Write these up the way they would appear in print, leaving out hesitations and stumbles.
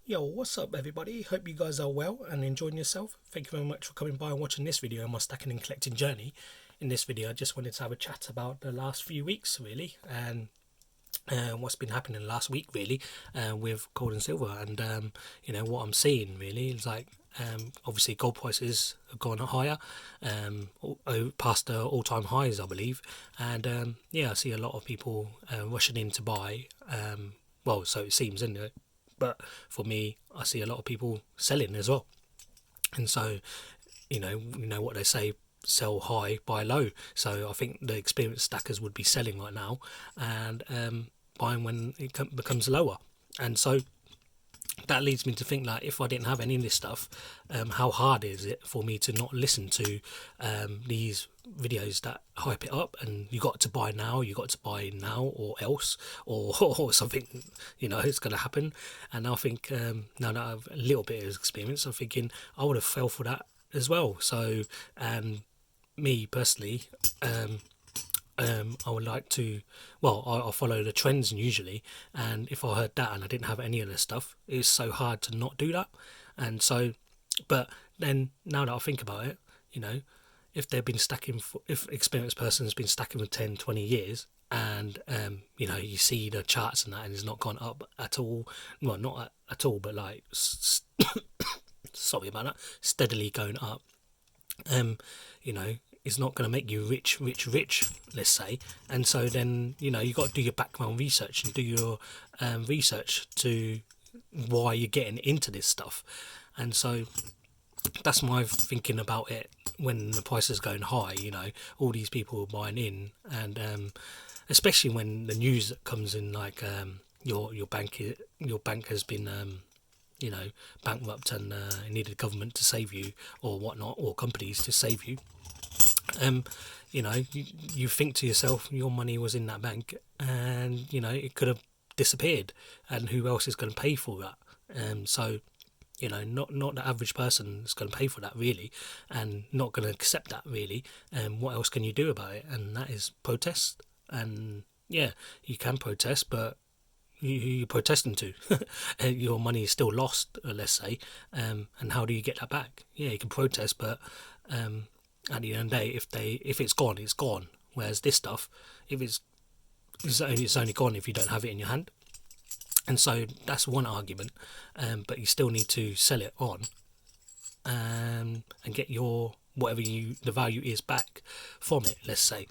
Yo, what's up everybody? Hope you guys are well and enjoying yourself. Thank you very much for coming by and watching this video on my stacking and collecting journey. In this video I just wanted to have a chat about the last few weeks really, and what's been happening last week really, with gold and silver, and what I'm seeing really is like, obviously gold prices have gone higher, past the all-time highs I believe, and I see a lot of people rushing in to buy, well, so it seems, isn't it? But for me, I see a lot of people selling as well. And so, you know what they say, sell high, buy low. So I think the experienced stackers would be selling right now, and buying when it becomes lower. And so that leads me to think that if I didn't have any of this stuff, how hard is it for me to not listen to these videos that hype it up, and you got to buy now, or else, or something, it's going to happen. And I think, now that I have a little bit of experience, I'm thinking I would have fell for that as well. So me personally, I would like to, well, I follow the trends usually, and if I heard that and I didn't have any of this stuff, it's so hard to not do that. And so, but then now that I think about it, if they've been stacking for, if experienced person has been stacking for 10, 20 years, and you see the charts and that, and it's not gone up at all, well, not at all, but like sorry about that, steadily going up, you know, is not going to make you rich, let's say. And so then, you got to do your background research and do your research to why you're getting into this stuff. And so that's my thinking about it when the price is going high. All these people are buying in, and especially when the news that comes in, like your bank has been bankrupt, and needed the government to save you or whatnot, or companies to save you. You think to yourself, your money was in that bank, and it could have disappeared, and who else is going to pay for that? So not the average person is going to pay for that really, and not going to accept that really. What else can you do about it? And that is protest. And yeah, you can protest, but who you protesting to? Your money is still lost, let's say, and how do you get that back? Yeah, you can protest, but at the end of the day, if it's gone, it's gone. Whereas this stuff, if it's only gone if you don't have it in your hand. And so that's one argument, but you still need to sell it on, and get your whatever the value is back from it, let's say.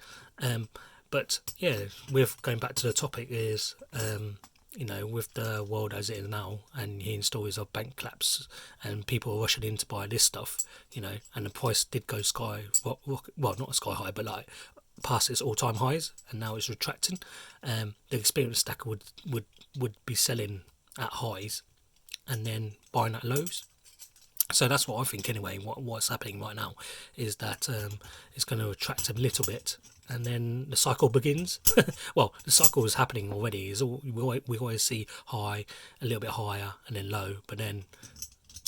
But yeah, with going back to the topic is, with the world as it is now, and hearing stories of bank collapse and people rushing in to buy this stuff, and the price did go well, not sky high, but like past its all-time highs, and now it's retracting. The experienced stacker would be selling at highs and then buying at lows. So that's what I think anyway. What's happening right now is that it's going to retract a little bit, and then the cycle begins. Well, the cycle is happening already. We always see high, a little bit higher, and then low. But then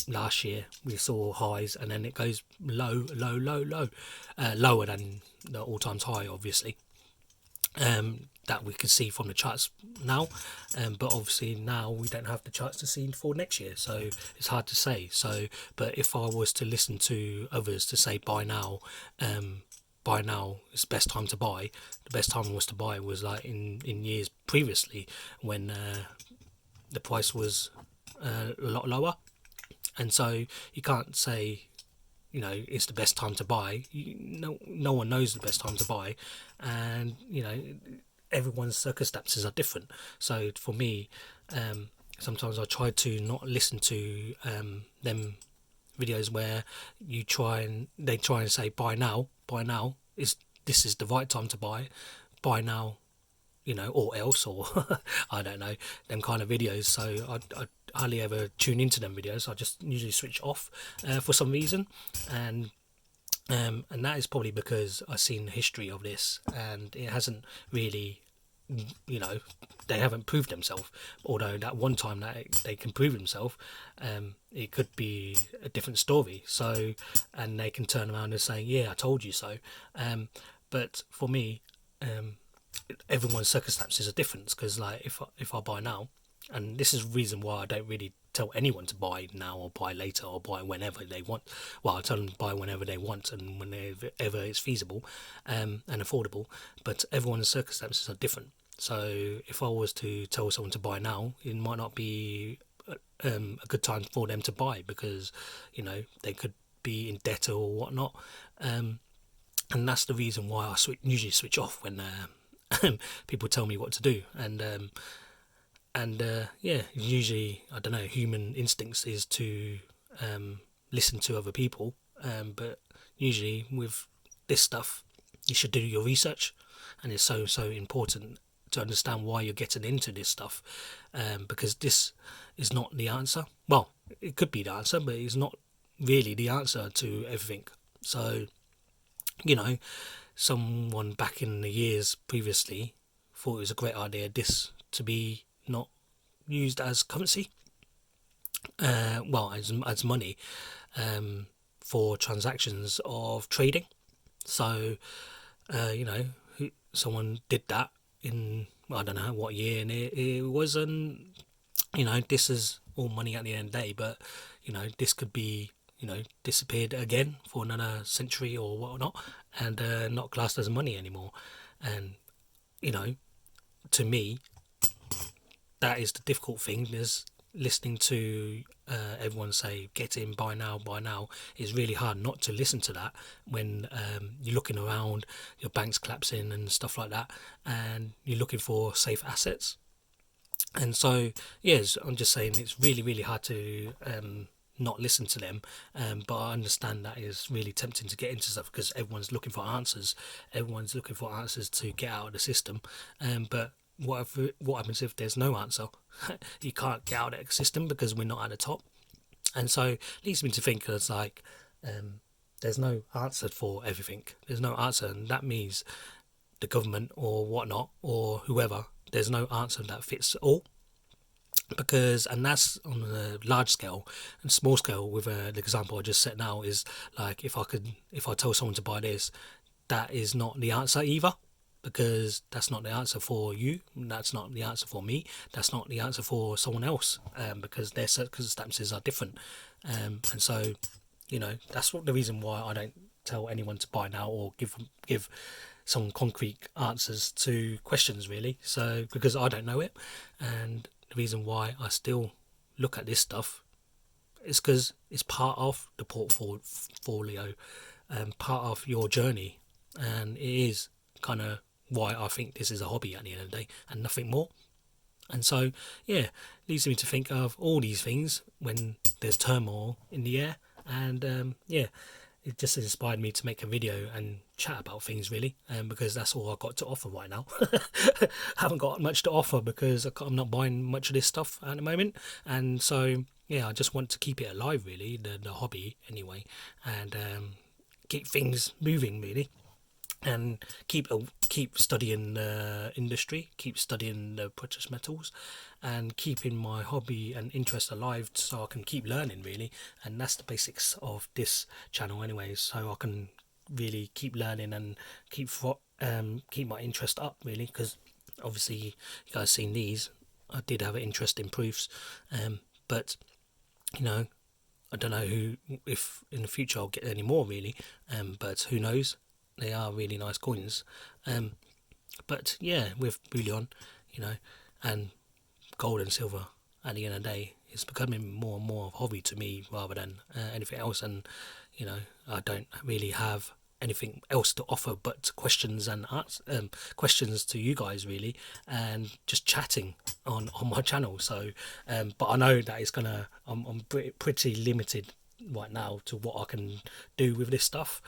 last year we saw highs, and then it goes low, lower than the all-time high, obviously. That we can see from the charts now, but obviously now we don't have the charts to see for next year, so it's hard to say. So, but if I was to listen to others to say buy now, it's the best time to buy. The best time was to buy was like in years previously, when the price was a lot lower. And so you can't say, it's the best time to buy. No one knows the best time to buy, and everyone's circumstances are different. So for me, sometimes I try to not listen to them videos where they try and say buy now. This is the right time to buy now, or else, or I don't know, them kind of videos. So I hardly ever tune into them videos. I just usually switch off for some reason, and that is probably because I've seen the history of this, and it hasn't really, they haven't proved themselves. Although that one time that they can prove themselves, it could be a different story. So, and they can turn around and say, yeah, I told you so. But for me, everyone's circumstances are different, because like if I buy now, and this is the reason why I don't really tell anyone to buy now or buy later or buy whenever they want. Well, I tell them to buy whenever they want and whenever it's feasible and affordable. But everyone's circumstances are different. So if I was to tell someone to buy now, it might not be a good time for them to buy, because they could be in debt or whatnot, and that's the reason why I usually switch off when people tell me what to do. And usually, I don't know, human instincts is to listen to other people, but usually with this stuff you should do your research, and it's so important to understand why you're getting into this stuff, because this is not the answer. Well, it could be the answer, but it's not really the answer to everything. So someone back in the years previously thought it was a great idea this to be not used as currency, as money, for transactions of trading. So someone did that in, I don't know what year, and it wasn't, this is all money at the end of the day, but this could be disappeared again for another century or whatnot, and not classed as money anymore. And to me, that is the difficult thing, is listening to everyone say get in, buy now. Is really hard not to listen to that when you're looking around, your bank's collapsing and stuff like that, and you're looking for safe assets. And so yes, I'm just saying it's really hard to not listen to them, but I understand that is really tempting to get into stuff because everyone's looking for answers to get out of the system, but what happens if there's no answer? You can't get out of the system because we're not at the top. And so it leads me to think it's like there's no answer for everything. There's no answer, and that means the government or whatnot or whoever, there's no answer that fits all. And that's on a large scale. And small scale, with the example I just set now, is like if I tell someone to buy this, that is not the answer either, because that's not the answer for you, that's not the answer for me, that's not the answer for someone else, because their circumstances are different, and so that's the reason why I don't tell anyone to buy now or give some concrete answers to questions, really. So because I don't know it, and the reason why I still look at this stuff is because it's part of the portfolio, part of your journey, and it is kind of why I think this is a hobby at the end of the day and nothing more. And so leads me to think of all these things when there's turmoil in the air, and it just inspired me to make a video and chat about things, really, because that's all I've got to offer right now. I haven't got much to offer because I'm not buying much of this stuff at the moment, and so I just want to keep it alive, really, the hobby anyway, and keep things moving, really, and keep studying the industry, keep studying the precious metals, and keeping my hobby and interest alive so I can keep learning, really. And that's the basics of this channel anyway, so I can really keep learning and keep my interest up, really, because obviously you guys seen these, I did have an interest in proofs, but I don't know if in the future I'll get any more, really, but who knows. They are really nice coins, but with bullion, and gold and silver, at the end of the day, it's becoming more and more of a hobby to me rather than anything else. And I don't really have anything else to offer but questions and questions to you guys, really, and just chatting on my channel. So but I know that it's gonna I'm pretty limited right now to what I can do with this stuff,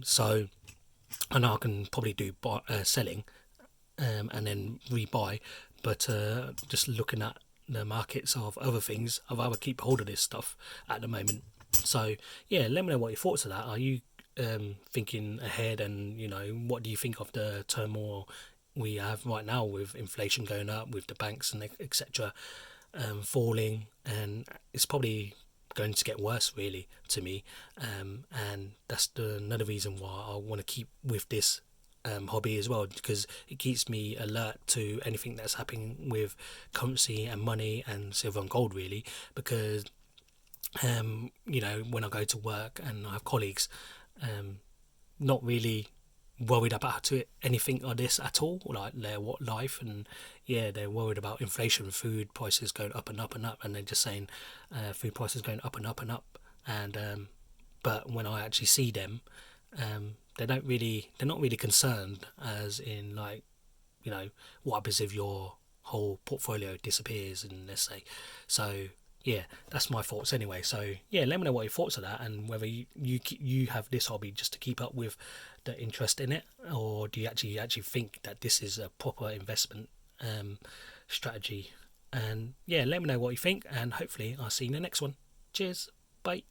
so I know I can probably do selling and then rebuy, but just looking at the markets of other things, I'd rather keep hold of this stuff at the moment. So let me know what your thoughts are that. Are you thinking ahead, and what do you think of the turmoil we have right now with inflation going up, with the banks and etc. Falling, and it's probably going to get worse, really, to me, and that's another reason why I want to keep with this hobby as well, because it keeps me alert to anything that's happening with currency and money and silver and gold, really. Because when I go to work and I have colleagues, not really worried about anything like this at all, like their life, and they're worried about inflation, food prices going up and up and up, and they're just saying food prices going up and up and up. And but when I actually see them, they're not really concerned, as in, like, what happens if your whole portfolio disappears, and let's say. So yeah, that's my thoughts anyway. So yeah, let me know what your thoughts are that, and whether you have this hobby just to keep up with the interest in it, or do you actually think that this is a proper investment strategy. And yeah, let me know what you think, and hopefully I'll see you in the next one. Cheers, bye.